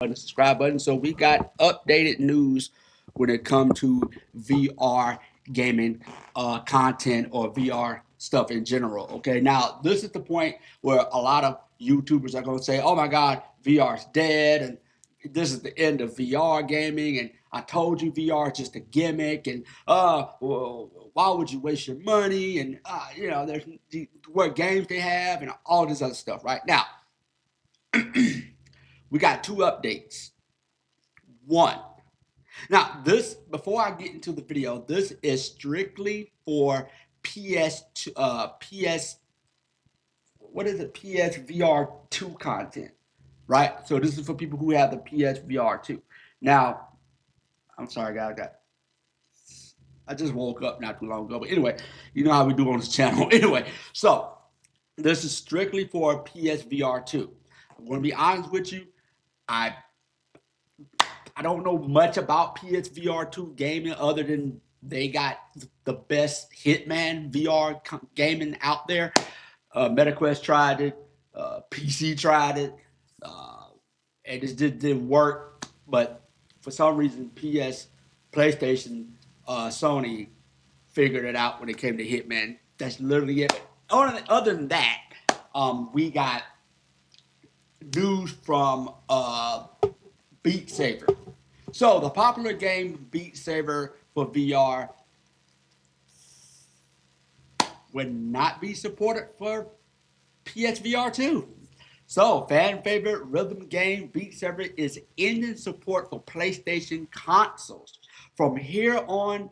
button, subscribe button. So we got updated news when it comes to VR gaming content or VR stuff in general. Okay, now this is the point where a lot of YouTubers are going to say, "Oh my God, VR is dead," and this is the end of VR gaming. And I told you VR is just a gimmick, and well, why would you waste your money? And there's what games they have and all this other stuff. Right now, we got two updates. One. Now, this before I get into the video, this is strictly for PS what is it? PSVR 2 content, right? So this is for people who have the PSVR 2. Now, I'm sorry, guys. I just woke up not too long ago, but anyway, you know how we do on this channel. Anyway, so this is strictly for PSVR 2. I'm going to be honest with you. I I don't know much about PSVR 2 gaming other than they got the best Hitman VR gaming out there. MetaQuest tried it, PC tried it, uh, and it just didn't work. But for some reason, PlayStation, Sony figured it out when it came to Hitman. That's literally it. Other than that, we got news from Beat Saber. So the popular game Beat Saber for VR would not be supported for PSVR 2. So fan favorite rhythm game Beat Saber is ending support for PlayStation consoles. From here on,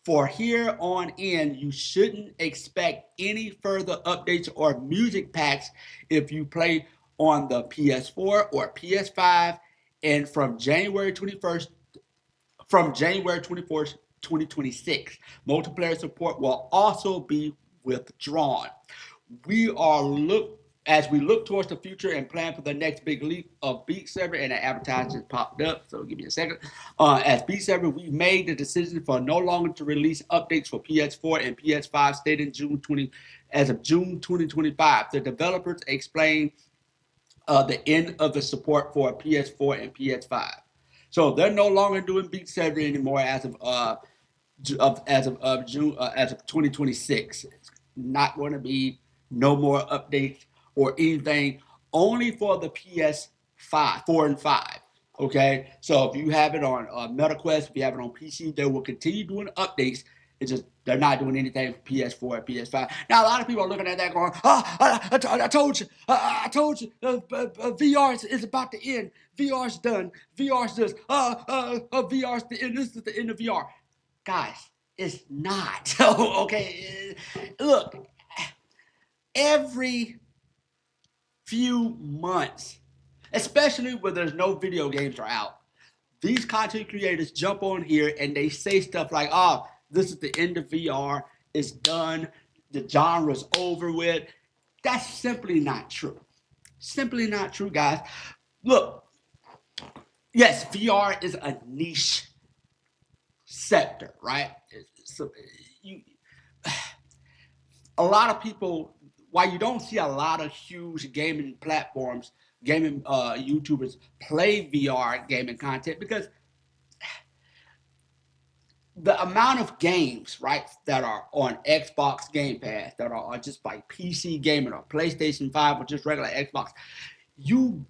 for here on in, you shouldn't expect any further updates or music packs if you play on the PS4 or PS5. And from January 24th, 2026. Multiplayer support will also be withdrawn. We are look As we look towards the future and plan for the next big leap of Beat Saber, and the advertisement popped up, so give me a second. As Beat Saber, we made the decision for no longer to release updates for PS4 and PS5 stated as of June 2025. The developers explained the end of the support for PS4 and PS5. So they're no longer doing Beat Saber anymore as of June as of 2026. It's not going to be no more updates or anything. Only for the PS5, 4 and 5. Okay, so if you have it on MetaQuest, if you have it on PC, they will continue doing updates. It's just they're not doing anything for PS4 and PS5. Now a lot of people are looking at that going, I told you, VR is about to end. VR's done. VR's this. VR's the end. This is the end of VR, guys. It's not. Okay, look, every few months, especially when there's no video games are out, these content creators jump on here and they say stuff like, "Oh, this is the end of VR. It's done. The genre's over with." That's simply not true. Simply not true, guys. Look, yes, VR is a niche sector, right? So you, a lot of people, why you don't see a lot of huge gaming platforms, gaming YouTubers play VR gaming content, because the amount of games, right, that are on Xbox Game Pass, that are just like PC gaming or PlayStation 5 or just regular Xbox, you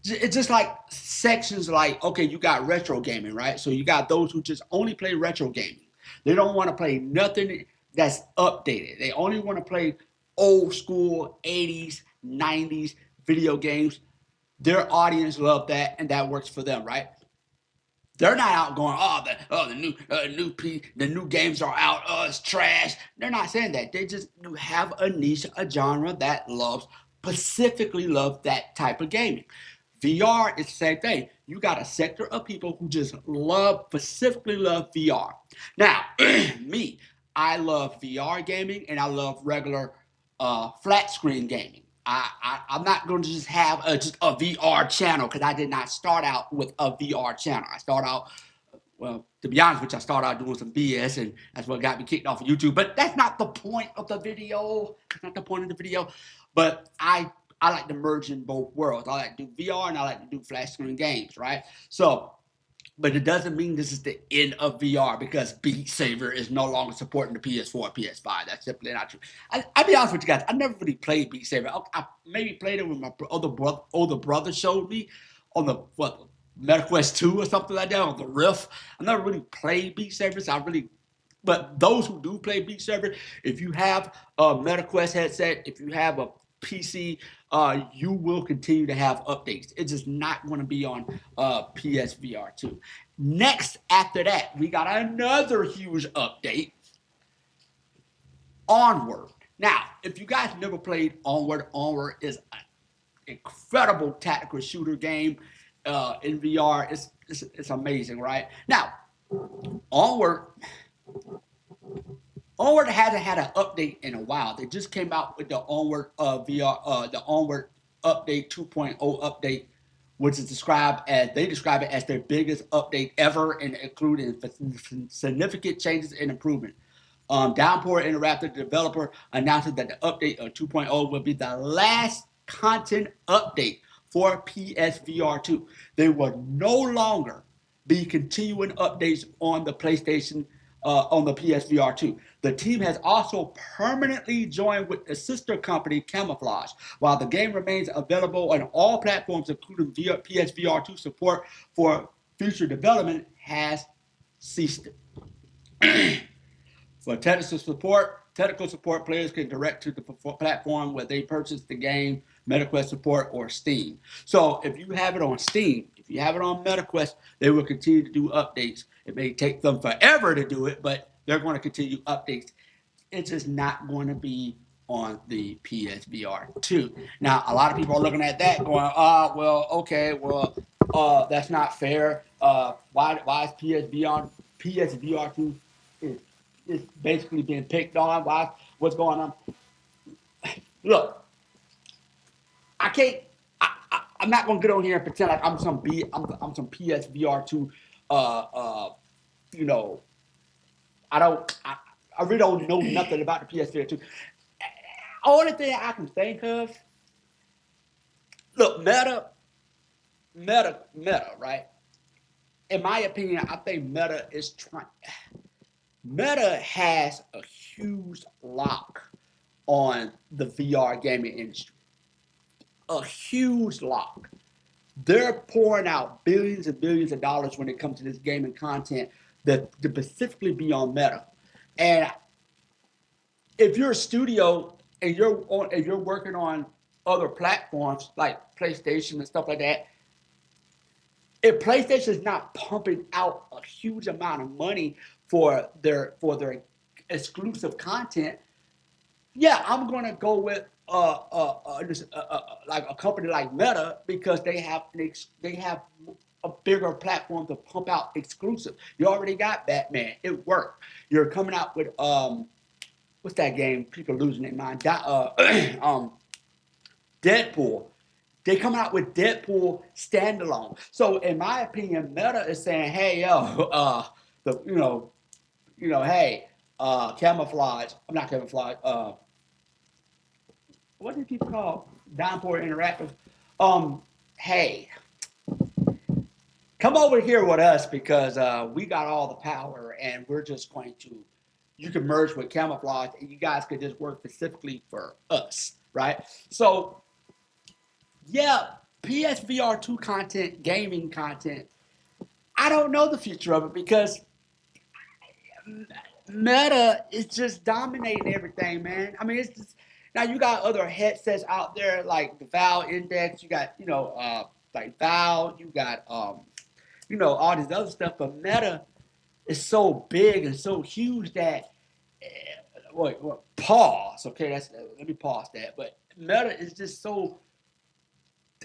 it's just like sections like, okay, you got retro gaming, right? So you got those who just only play retro gaming. They don't want to play nothing that's updated. They only want to play old school 80s, 90s video games. Their audience love that, and that works for them, right? They're not out going, the new games are out, it's trash. They're not saying that. They just have a niche, a genre that specifically love that type of gaming. VR is the same thing. You got a sector of people who just specifically love VR. Now, me, I love VR gaming and I love regular flat screen gaming. I'm not going to just have just a VR channel, because I did not start out with a VR channel. I start out, well, to be honest with you, I started out doing some BS, and that's what got me kicked off of YouTube. But that's not the point of the video. That's not the point of the video. But I like to merge in both worlds. I like to do VR and I like to do flat screen games, right? So, but it doesn't mean this is the end of VR because Beat Saber is no longer supporting the PS4 and PS5. That's simply not true. I'll be honest with you guys. I never really played Beat Saber. I maybe played it when my older brother showed me on the what MetaQuest 2 or something like that on the Rift. I never really played Beat Saber. So I really but those who do play Beat Saber, if you have a MetaQuest headset, if you have a PC, you will continue to have updates. It's just not going to be on PSVR 2. Next, after that, we got another huge update, Onward. Now, if you guys never played Onward, Onward is an incredible tactical shooter game in VR. It's amazing, right? Now, Onward Onward hasn't had an update in a while. They just came out with the Onward VR, the Onward update 2.0 update, which is described as they describe it as their biggest update ever, and including significant changes and improvement. Downpour Interactive developer announced that the update of 2.0 will be the last content update for PSVR 2. They will no longer be continuing updates on the PlayStation on the PSVR 2. The team has also permanently joined with the sister company Camouflage. While the game remains available on all platforms, including PSVR 2, support for future development has ceased. For technical support, players can direct to the platform where they purchase the game, MetaQuest support, or Steam. So if you have it on Steam, if you have it on MetaQuest, they will continue to do updates. It may take them forever to do it, but they're going to continue updates. It's just not going to be on the PSVR 2. Now, a lot of people are looking at that going, well, okay, well, that's not fair. Why is PSVR 2 is basically being picked on? What's going on? Look, I can't. I'm not gonna get on here and pretend like I'm some PSVR 2. You know, I don't. I really don't know nothing about the PSVR 2. Only thing I can think of. Look, Meta, right? In my opinion, I think Meta is trying. Meta has a huge lock on the VR gaming industry. A huge lock. They're pouring out billions and billions of dollars when it comes to this gaming content that to specifically be on Meta. And if you're a studio and you're working on other platforms like PlayStation and stuff like that, if PlayStation is not pumping out a huge amount of money for their exclusive content, yeah, I'm gonna go with like a company like Meta because they have a bigger platform to pump out exclusive. You already got Batman, it worked. You're coming out with what's that game? People losing their mind. Deadpool. They coming out with Deadpool standalone. So in my opinion, Meta is saying, hey yo, the hey, camouflage. I'm not camouflage. What do people call Downpour Interactive? Hey, come over here with us because we got all the power and we're just going to. You can merge with Camouflage and you guys could just work specifically for us, right? So yeah, PSVR 2 content, gaming content. I don't know the future of it because Meta is just dominating everything, man. I mean, it's just now you got other headsets out there like the Valve Index. You got like Valve. You got all this other stuff. But Meta is so big and so huge that wait, pause. Okay, let me pause that. But Meta is just so.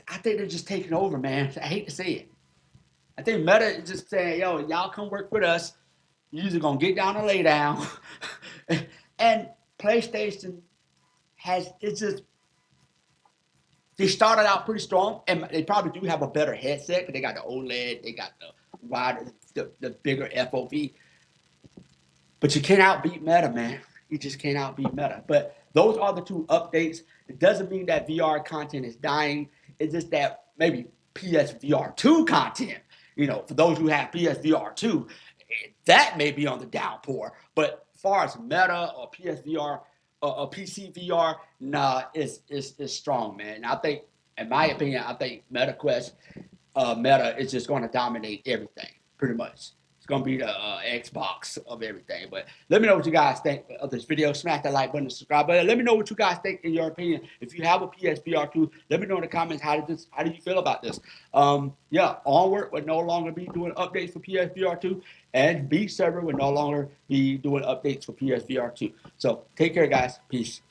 I think they're just taking over, man. I hate to say it. I think Meta is just saying, yo, y'all come work with us. You're just gonna get down and lay down. And PlayStation has it's just they started out pretty strong, and they probably do have a better headset because they got the OLED, they got the wider, the bigger FOV. But you can't outbeat Meta, man. You just can't outbeat Meta. But those are the two updates. It doesn't mean that VR content is dying. It's just that maybe PSVR 2 content, for those who have PSVR 2, that may be on the downpour. But as far as Meta or PSVR or PC VR, nah, it's strong, man. And I think, in my opinion, I think Meta is just going to dominate everything, pretty much. It's going to be the Xbox of everything. But let me know what you guys think of this video. Smash that like button, subscribe button. Let me know what you guys think in your opinion. If you have a PSVR 2, let me know in the comments how do you feel about this. Yeah, Onward will no longer be doing updates for PSVR 2, and B server will no longer be doing updates for PSVR 2. So take care, guys. Peace.